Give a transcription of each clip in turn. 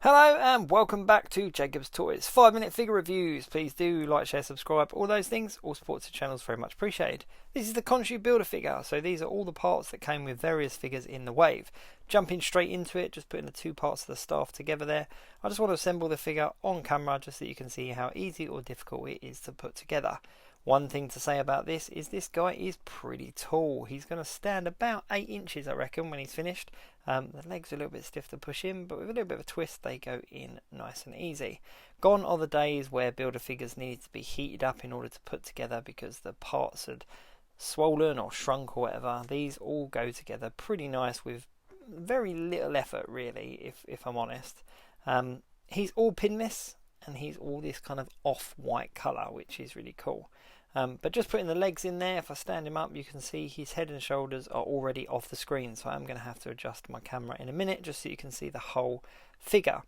Hello and welcome back to Jacob's Toys 5-minute figure reviews. Please do like, share, subscribe, all those things. All support to the channel is very much appreciated. This is the KHONSHU builder figure, so these are all the parts that came with various figures in the wave. Jumping straight into it, just putting the two parts of the staff together there. I just want to assemble the figure on camera just so you can see how easy or difficult it is to put together. One thing to say about this is this guy is pretty tall. He's going to stand about 8 inches, I reckon, when he's finished. The legs are a little bit stiff to push in, but with a little bit of a twist, they go in nice and easy. Gone are the days where builder figures needed to be heated up in order to put together because the parts had swollen or shrunk or whatever. These all go together pretty nice with very little effort, really, if I'm honest. He's all pinless, and he's all this kind of off-white colour, which is really cool. But just putting the legs in there, if I stand him up, you can see his head and shoulders are already off the screen. So I'm going to have to adjust my camera in a minute just so you can see the whole figure.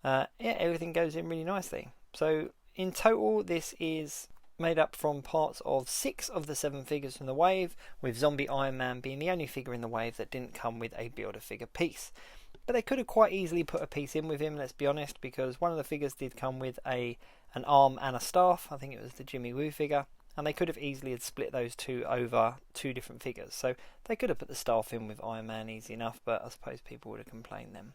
Yeah, everything goes in really nicely. So in total, this is made up from parts of 6 of the 7 figures from the wave, with Zombie Iron Man being the only figure in the wave that didn't come with a build-a-figure piece. But they could have quite easily put a piece in with him, let's be honest, because one of the figures did come with an arm and a staff. I think it was the Jimmy Woo figure. And they could have easily had split those two over 2 different figures. So they could have put the staff in with Iron Man easy enough, but I suppose people would have complained then.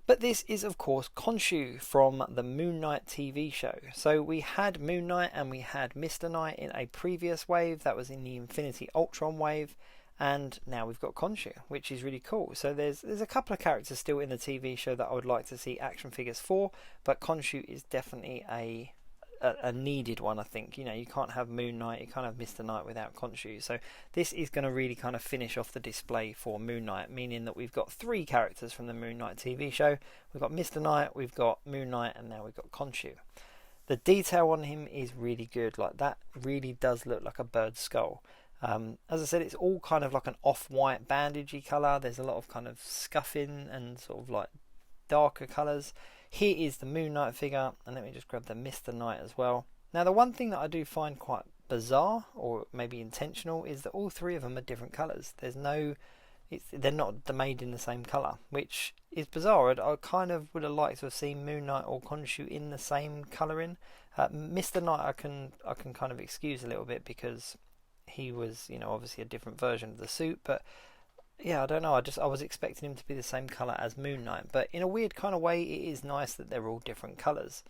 But this is, of course, KHONSHU from the Moon Knight TV show. So we had Moon Knight and we had Mr. Knight in a previous wave. That was in the Infinity Ultron wave. And now we've got KHONSHU, which is really cool. So there's a couple of characters still in the TV show that I would like to see action figures for. But KHONSHU is definitely a needed one, I think. You know, you can't have Moon Knight, you can't have Mr. Knight without KHONSHU. So this is going to really kind of finish off the display for Moon Knight, meaning that we've got 3 characters from the Moon Knight TV show. We've got Mr. Knight, we've got Moon Knight, and now we've got KHONSHU. The detail on him is really good. Like, that really does look like a bird's skull. As I said, it's all kind of like an off-white bandagey colour. There's a lot of kind of scuffing and sort of like darker colours. Here is the Moon Knight figure, and let me just grab the Mr. Knight as well. Now, the one thing that I do find quite bizarre, or maybe intentional, is that all 3 of them are different colours. They're not made in the same colour, which is bizarre. I kind of would have liked to have seen Moon Knight or KHONSHU in the same colouring. Mr. Knight I can kind of excuse a little bit because he was, you know, obviously a different version of the suit, but yeah, I don't know. I was expecting him to be the same colour as Moon Knight, but in a weird kind of way, it is nice that they're all different colours.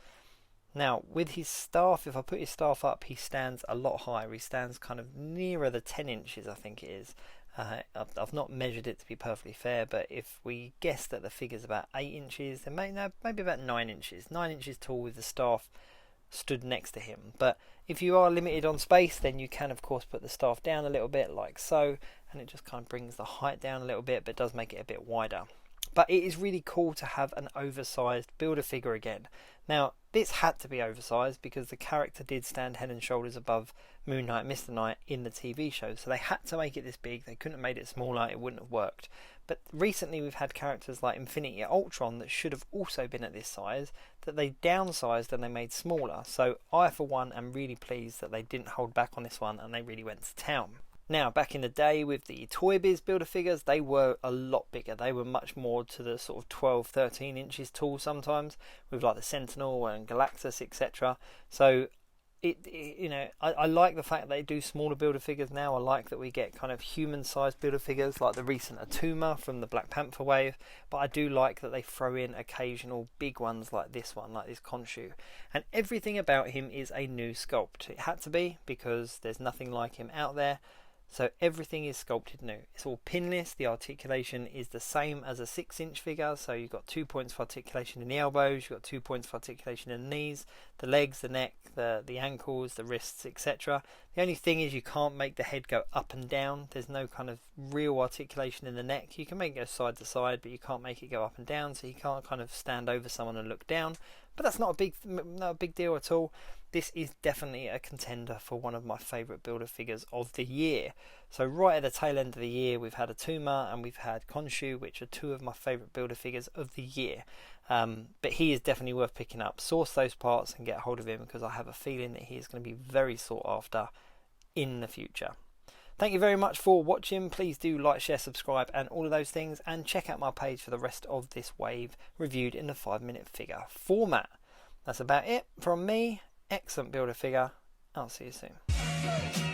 Now, with his staff, if I put his staff up, he stands a lot higher. He stands kind of nearer the 10 inches, I think it is. I've not measured it to be perfectly fair, but if we guess that the figure's about 8 inches, then maybe about 9 inches. 9 inches tall with the staff stood next to him. But if you are limited on space, then you can of course put the staff down a little bit like so, and it just kind of brings the height down a little bit, but does make it a bit wider. But it is really cool to have an oversized builder figure again. Now, this had to be oversized because the character did stand head and shoulders above Moon Knight and Mr. Knight in the TV show, so they had to make it this big. They couldn't have made it smaller, it wouldn't have worked. But recently we've had characters like Infinity Ultron that should have also been at this size, that they downsized and they made smaller. So I, for one, am really pleased that they didn't hold back on this one and they really went to town. Now, back in the day with the Toy Biz builder figures, they were a lot bigger. They were much more to the sort of 12, 13 inches tall sometimes, with like the Sentinel and Galactus, etc. So you know, I like the fact that they do smaller builder figures now. I like that we get kind of human-sized builder figures like the recent Atuma from the Black Panther wave, but I do like that they throw in occasional big ones like this one, like this KHONSHU. And everything about him is a new sculpt. It had to be because there's nothing like him out there. So everything is sculpted new. It's all pinless. The articulation is the same as a 6-inch figure. So you've got 2 points for articulation in the elbows, you've got 2 points for articulation in the knees, the legs, the neck, the ankles, the wrists, etc. The only thing is you can't make the head go up and down. There's no kind of real articulation in the neck. You can make it go side to side, but you can't make it go up and down. So you can't kind of stand over someone and look down. But that's not a big deal at all. This is definitely a contender for one of my favourite builder figures of the year. So right at the tail end of the year, we've had Atuma and we've had KHONSHU, which are 2 of my favourite builder figures of the year. But he is definitely worth picking up. Source those parts and get hold of him because I have a feeling that he is going to be very sought after in the future. Thank you very much for watching. Please do like, share, subscribe and all of those things, and check out my page for the rest of this wave reviewed in the 5-minute figure format. That's about it from me. Excellent build a figure. I'll see you soon.